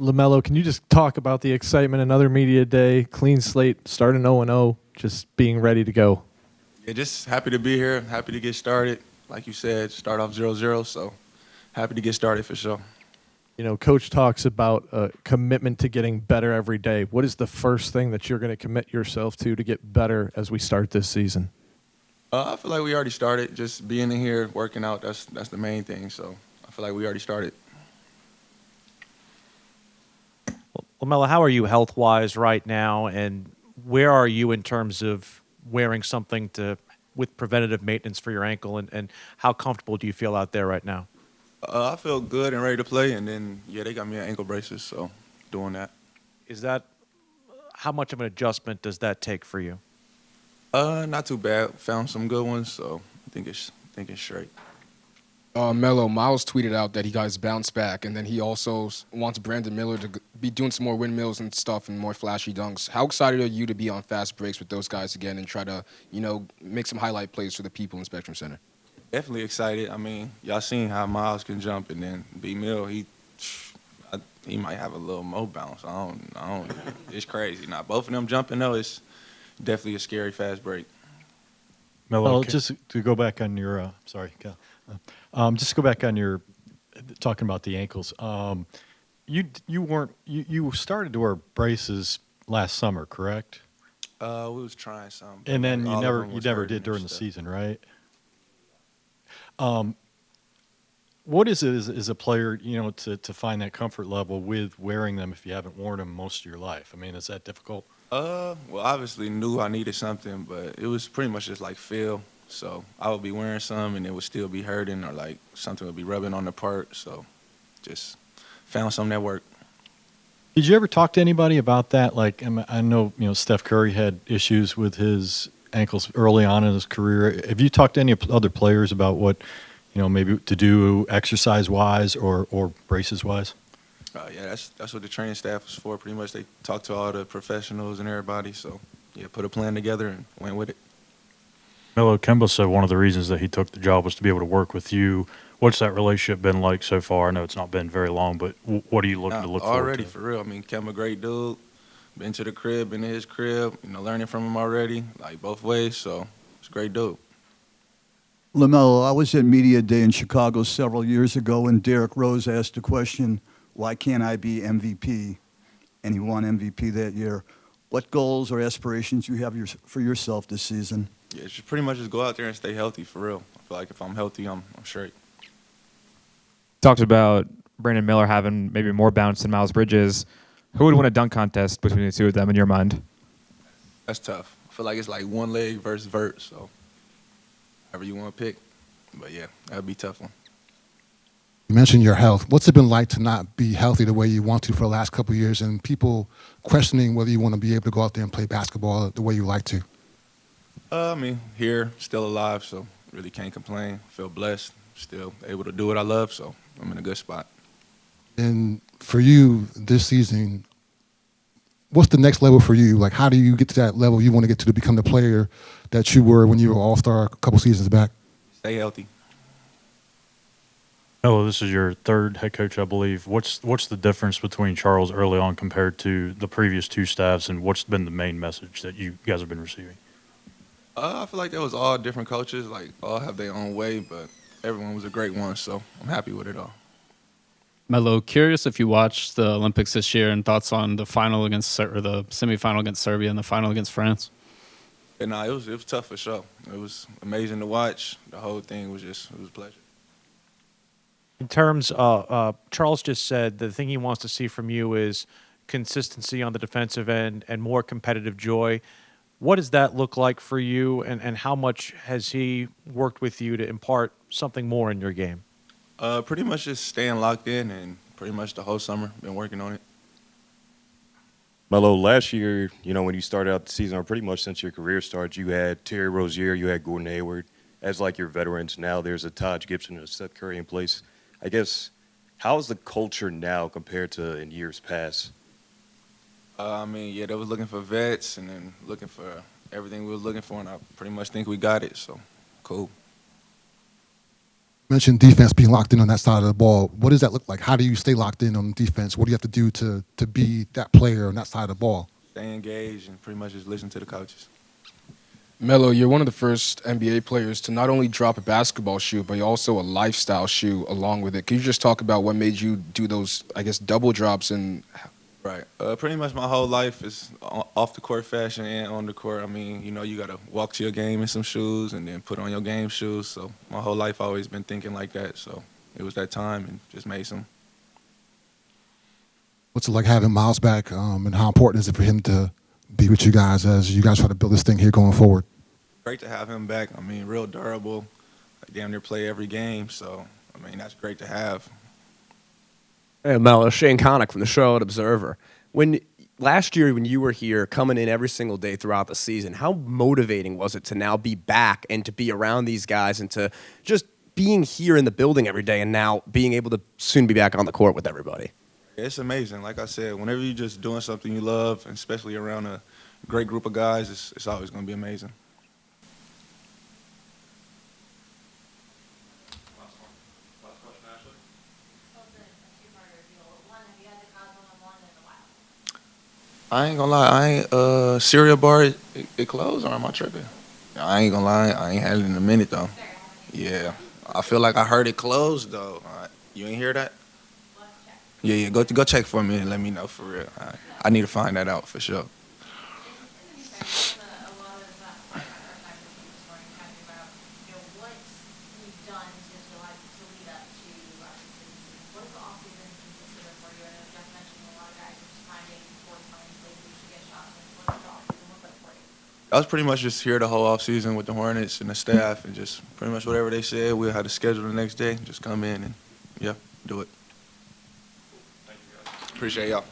LaMelo, can you just talk about the excitement? Another media day, clean slate, starting 0-0, just being ready to go. Yeah, just happy to be here. Happy to get started. Like you said, start off 0-0, so happy to get started for sure. You know, Coach talks about a commitment to getting better every day. What is the first thing that you're going to commit yourself to get better as we start this season? I feel like we already started. Just being in here, working out, that's the main thing. So I feel like we already started. LaMelo, how are you health-wise right now, and where are you in terms of wearing something with preventative maintenance for your ankle, and how comfortable do you feel out there right now? I feel good and ready to play, and then, yeah, they got me an ankle braces, so doing that. Is that how much of an adjustment does that take for you? Not too bad. Found some good ones, so I think it's straight. Melo, Miles tweeted out that he got his bounce back, and then he also wants Brandon Miller to be doing some more windmills and stuff and more flashy dunks. How excited are you to be on fast breaks with those guys again and try to, make some highlight plays for the people in Spectrum Center? Definitely excited. I mean, y'all seen how Miles can jump, and then B Mill, he might have a little more bounce. I don't. It's crazy. Now both of them jumping though, it's definitely a scary fast break. Melo, just to go back on your sorry, Cal. Just to go back on your talking about the ankles. You started to wear braces last summer, correct? We was trying some, And then all you of never them you was never hurting did and during the stuff. season, right? What is it as a player, to find that comfort level with wearing them if you haven't worn them most of your life? I mean, is that difficult? Well, obviously knew I needed something, but it was pretty much just like feel. So I would be wearing some, and it would still be hurting, or like something would be rubbing on the part. So just found something that worked. Did you ever talk to anybody about that? Like, I know, Steph Curry had issues with his ankles early on in his career. Have you talked to any other players about what, maybe to do exercise-wise or braces-wise? Yeah, that's what the training staff was for. Pretty much, they talked to all the professionals and everybody. So yeah, put a plan together and went with it. Melo, Kemba said one of the reasons that he took the job was to be able to work with you. What's that relationship been like so far? I know it's not been very long, but what are you looking to look forward Already to? for real. I mean, Kemba, great dude. Been to the crib, been to his crib. Learning from him already, like both ways. So it's a great dude. LaMelo, I was at Media Day in Chicago several years ago, and Derrick Rose asked the question, why can't I be MVP? And he won MVP that year. What goals or aspirations do you have for yourself this season? Yeah, just pretty much just go out there and stay healthy for real. I feel like if I'm healthy, I'm straight. Talked about Brandon Miller having maybe more bounce than Miles Bridges. Who would win a dunk contest between the two of them in your mind? That's tough. I feel like it's like one leg versus vert, so whatever you want to pick. But yeah, that'd be a tough one. You mentioned your health. What's it been like to not be healthy the way you want to for the last couple of years, and people questioning whether you want to be able to go out there and play basketball the way you like to? I mean, here, still alive, so really can't complain. Feel blessed, still able to do what I love, so I'm in a good spot. And for you this season, what's the next level for you? Like, how do you get to that level you want to get to become the player that you were when you were All-Star a couple seasons back? Stay healthy. Melo, this is your third head coach, I believe. What's the difference between Charles early on compared to the previous two staffs, and what's been the main message that you guys have been receiving? I feel like there was all different coaches, like all have their own way, but everyone was a great one, so I'm happy with it all. Melo, curious if you watched the Olympics this year and thoughts on the final against or the semifinal against Serbia and the final against France. And it was tough for sure. It was amazing to watch. The whole thing was it was a pleasure. In terms, Charles just said the thing he wants to see from you is consistency on the defensive end and more competitive joy. What does that look like for you, and how much has he worked with you to impart something more in your game? Pretty much just staying locked in, and pretty much the whole summer been working on it. Melo, last year, when you started out the season, or pretty much since your career started, you had Terry Rozier, you had Gordon Hayward as like your veterans. Now there's a Taj Gibson and a Seth Curry in place. I guess, how is the culture now compared to in years past? I mean, yeah, they was looking for vets and then looking for everything we was looking for, and I pretty much think we got it, so cool. mentioned defense being locked in on that side of the ball. What does that look like? How do you stay locked in on defense? What do you have to do to be that player on that side of the ball? Stay engaged and pretty much just listen to the coaches. Melo, you're one of the first NBA players to not only drop a basketball shoe, but you're also a lifestyle shoe along with it. Can you just talk about what made you do those, I guess, double drops and Right. Pretty much my whole life is off the court fashion and on the court. I mean, you know, you got to walk to your game in some shoes and then put on your game shoes. So my whole life always been thinking like that. So it was that time and just made some. What's it like having Miles back, and how important is it for him to be with you guys as you guys try to build this thing here going forward? Great to have him back. I mean, real durable. Damn near play every game. So, I mean, that's great to have. Hey, Melo, Shane Connick from the Charlotte Observer. Last year, when you were here, coming in every single day throughout the season, how motivating was it to now be back and to be around these guys and to just being here in the building every day and now being able to soon be back on the court with everybody? It's amazing. Like I said, whenever you're just doing something you love, and especially around a great group of guys, it's always going to be amazing. I ain't gonna lie, I ain't cereal bar it closed, or am I tripping? I ain't gonna lie, I ain't had it in a minute though. Yeah, I feel like I heard it closed though. You ain't hear that? Yeah, go check for me and let me know for real. I need to find that out for sure. I was pretty much just here the whole offseason with the Hornets and the staff, and just pretty much whatever they said, we'll have to schedule the next day. Just come in and, yeah, do it. Thank you, guys. Appreciate y'all.